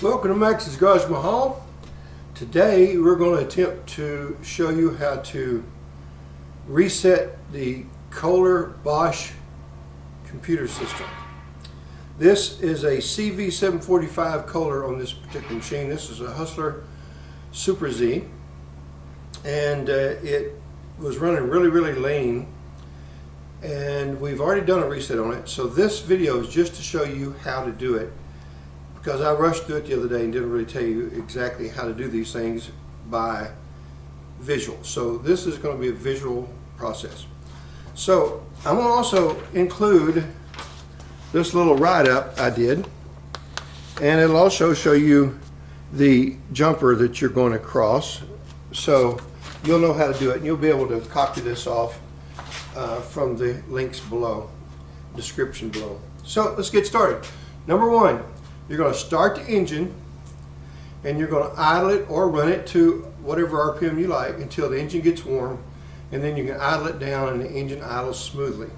Welcome to MaxsGarajMahal. Today we're going to attempt to show you how to reset the Kohler Bosch computer system. This is a CV745 Kohler on this particular machine. This is a Hustler Super Z, and it was running really lean, and we've already done a reset on it. So this video is just to show you how to do it, because I rushed through it the other day and didn't really tell you exactly how to do these things by visual. So this is going to be a visual process. So I'm going to also include this little write-up I did, and it'll also show you the jumper that you're going to cross, so you'll know how to do it, and you'll be able to copy this off from the links below, description below. So let's get started. Number one, you're going to start the engine, and you're going to idle it or run it to whatever RPM you like until the engine gets warm, and then you can idle it down and the engine idles smoothly.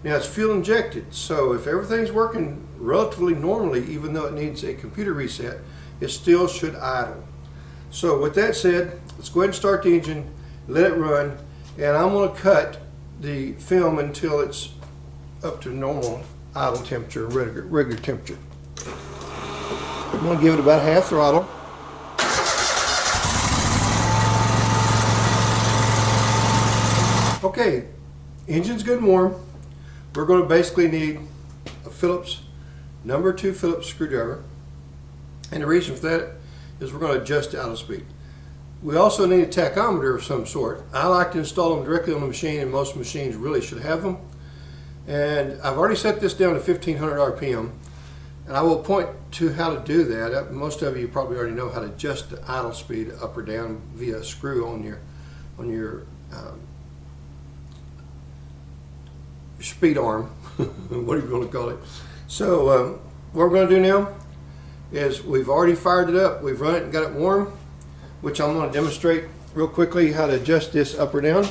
Now it's fuel injected, so if everything's working relatively normally, even though it needs a computer reset, it still should idle. So with that said, let's go ahead and start the engine, let it run, and I'm going to cut the film until it's up to normal idle temperature, regular temperature. I'm going to give it about half throttle. Okay, engine's good and warm. We're going to basically need a Phillips, number 2 Phillips screwdriver. And the reason for that is we're going to adjust the idle speed. We also need a tachometer of some sort. I like to install them directly on the machine, and most machines really should have them. And I've already set this down to 1500 RPM. And I will point to how to do that. Most of you probably already know how to adjust the idle speed up or down via a screw on your speed arm, whatever you want to call it. So what we're going to do now is we've already fired it up. We've run it and got it warm, which I'm going to demonstrate real quickly how to adjust this up or down.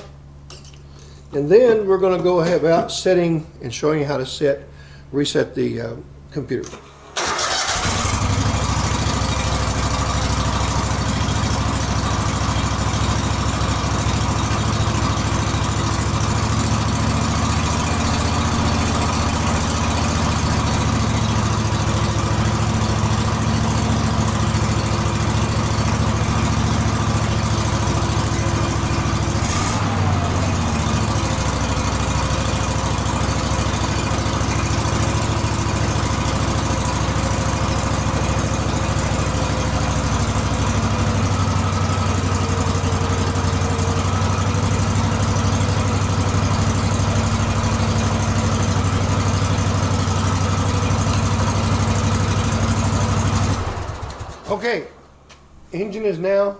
And then we're going to go about setting and showing you how to reset the computer. Okay, engine is now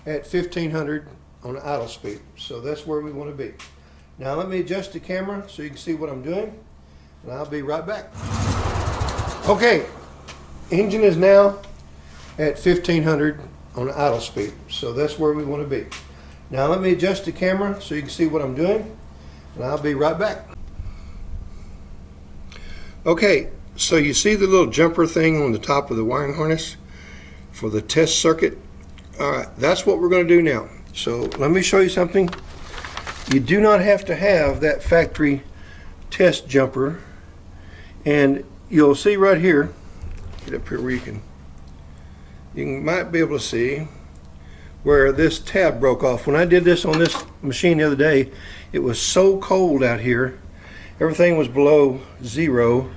at 1500 on idle speed, so that's where we want to be. Now let me adjust the camera so you can see what I'm doing, and I'll be right back. Okay, engine is now at 1500 on idle speed, so that's where we want to be. Now let me adjust the camera so you can see what I'm doing, and I'll be right back. Okay, so you see the little jumper thing on the top of the wiring harness for the test circuit? Alright, that's what we're going to do now. So let me show you something. You do not have to have that factory test jumper, and you'll see right here, get up here where you might be able to see where this tab broke off. When I did this on this machine the other day, it was so cold out here, everything was below zero.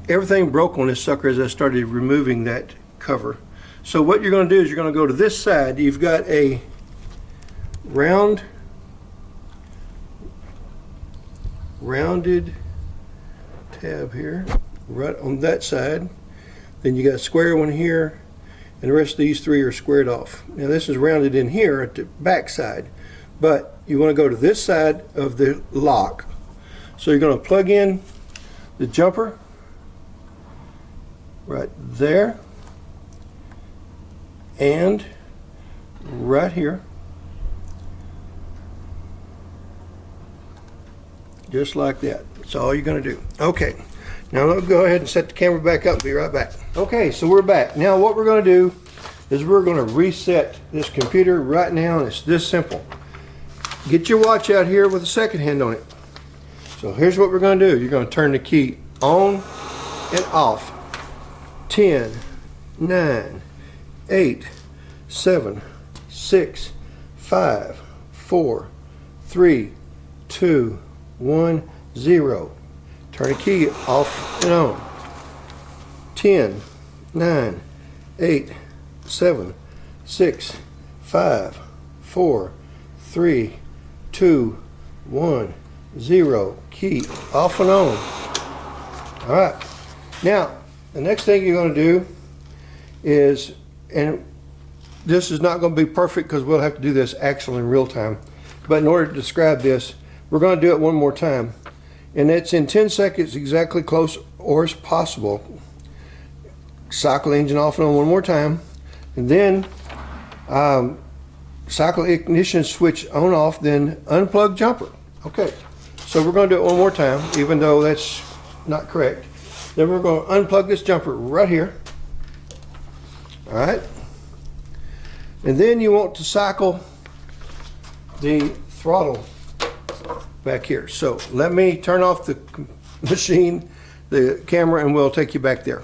Everything broke on this sucker as I started removing that cover. So what you're going to do is you're going to go to this side. You've got a rounded tab here, right on that side. Then you got a square one here, and the rest of these three are squared off. Now this is rounded in here at the back side, but you want to go to this side of the lock. So you're going to plug in the jumper right there, and right here, just like that. That's all you're going to do. Okay, now let's go ahead and set the camera back up and be right back. Okay, so we're back. Now what we're going to do is we're going to reset this computer right now, and it's this simple. Get your watch out here with a second hand on it. So here's what we're going to do. You're going to turn the key on and off. 10, 9, 8, 7, 6, 5, 4, 3, 2, 1, 0. Turn the key off and on. 10, 9, 8, 7, 6, 5, 4, 3, 2, 1, 0. Key off and on. All right. Now, the next thing you're going to do is, and this is not going to be perfect because we'll have to do this actually in real time, but in order to describe this, we're going to do it one more time. And it's in 10 seconds exactly close or as possible. Cycle the engine off and on one more time, and then cycle the ignition switch on off, then unplug jumper. Okay, so we're going to do it one more time, even though that's not correct. Then we're going to unplug this jumper right here. All right, and then you want to cycle the throttle back here. So let me turn off the machine, the camera, and we'll take you back there.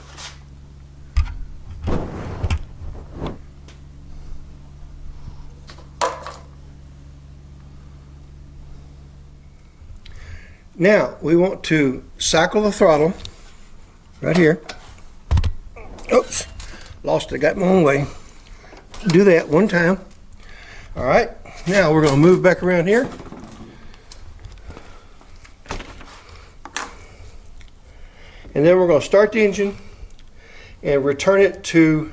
Now we want to cycle the throttle right here. Oops, lost it, got my own way. Do that one time. All right, now we're going to move back around here. And then we're going to start the engine and return it to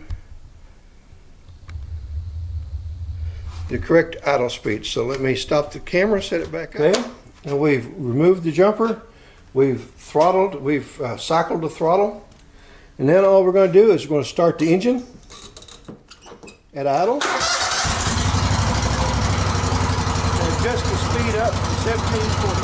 the correct idle speed. So let me stop the camera, set it back up. Okay. And we've removed the jumper, we've throttled, we've cycled the throttle, and then all we're going to do is we're going to start the engine at idle and adjust the speed up to 1740.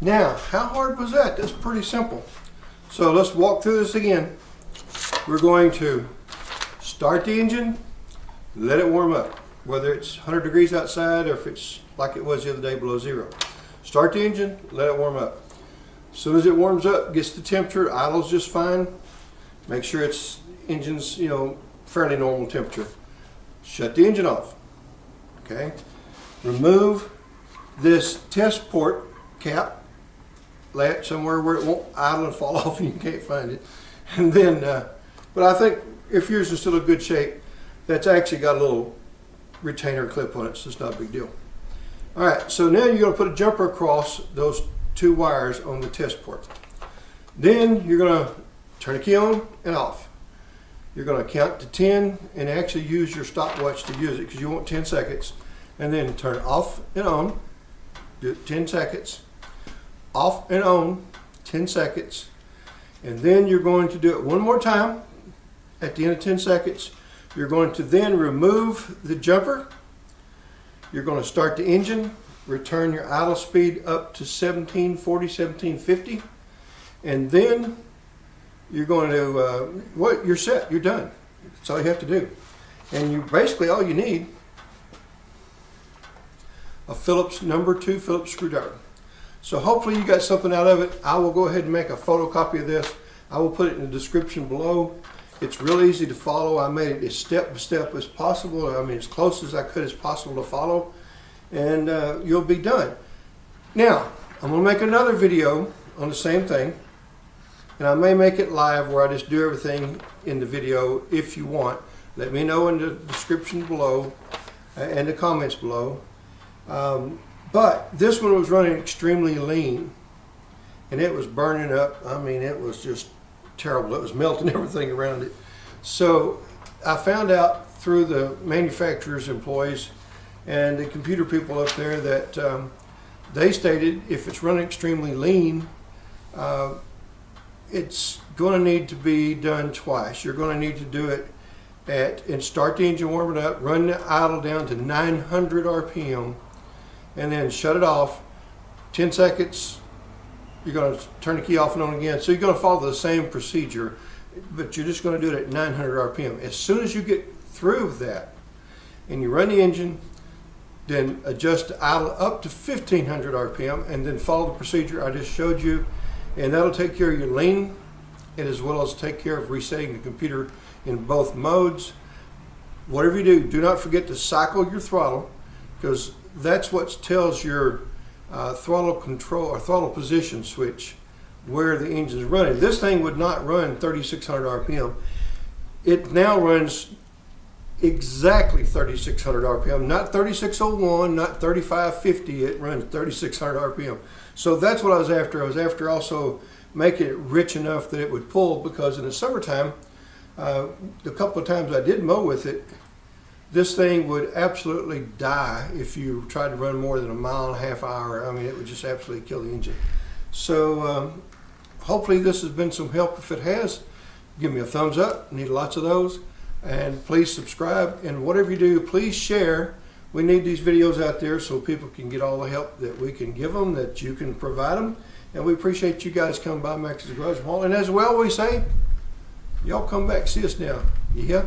Now, how hard was that? That's pretty simple. So let's walk through this again. We're going to start the engine, let it warm up, whether it's 100 degrees outside or if it's like it was the other day below zero. Start the engine, let it warm up. As soon as it warms up, gets the temperature, idles just fine. Make sure it's engine's, fairly normal temperature. Shut the engine off. Okay. Remove this test port cap. Lay it somewhere where it won't idle and fall off and you can't find it. And then, but I think if yours is still in good shape, that's actually got a little retainer clip on it, so it's not a big deal. All right, so now you're going to put a jumper across those two wires on the test port. Then you're going to turn the key on and off. You're going to count to 10 and actually use your stopwatch to use it because you want 10 seconds. And then turn off and on, do it 10 seconds. Off and on, 10 seconds. And then you're going to do it one more time. At the end of 10 seconds, you're going to then remove the jumper. You're going to start the engine, return your idle speed up to 1740, 1750. And then you're going to, you're set, you're done. That's all you have to do. And you basically, all you need, a Phillips #2 Phillips screwdriver. So hopefully you got something out of it. I will go ahead and make a photocopy of this. I will put it in the description below. It's real easy to follow. I made it as step by step as possible. I mean, as close as I could as possible to follow, and you'll be done. Now, I'm going to make another video on the same thing, and I may make it live where I just do everything in the video. If you want, let me know in the description below and the comments below. But this one was running extremely lean, and it was burning up. I mean, it was just terrible. It was melting everything around it. So I found out through the manufacturer's employees and the computer people up there that they stated if it's running extremely lean, it's going to need to be done twice. You're going to need to do it and start the engine, warm it up, run the idle down to 900 RPM, and then shut it off. 10 seconds, you're going to turn the key off and on again. So you're going to follow the same procedure, but you're just going to do it at 900 RPM. As soon as you get through with that and you run the engine, then adjust the idle up to 1500 RPM and then follow the procedure I just showed you, and that'll take care of your lean, and as well as take care of resetting the computer in both modes. Whatever you do, do not forget to cycle your throttle, because that's what tells your throttle control or throttle position switch where the engine is running. This thing would not run 3600 RPM. It now runs exactly 3600 RPM, not 3601, not 3550. It runs 3600 RPM. So that's what I was after. I was after also making it rich enough that it would pull, because in the summertime, the couple of times I did mow with it, this thing would absolutely die if you tried to run more than a mile and a half hour. I mean, it would just absolutely kill the engine. So hopefully this has been some help. If it has, give me a thumbs up. Need lots of those. And please subscribe. And whatever you do, please share. We need these videos out there so people can get all the help that we can give them, that you can provide them. And we appreciate you guys coming by Max's Garage Mall. And as we always say, y'all come back, see us now. Yeah?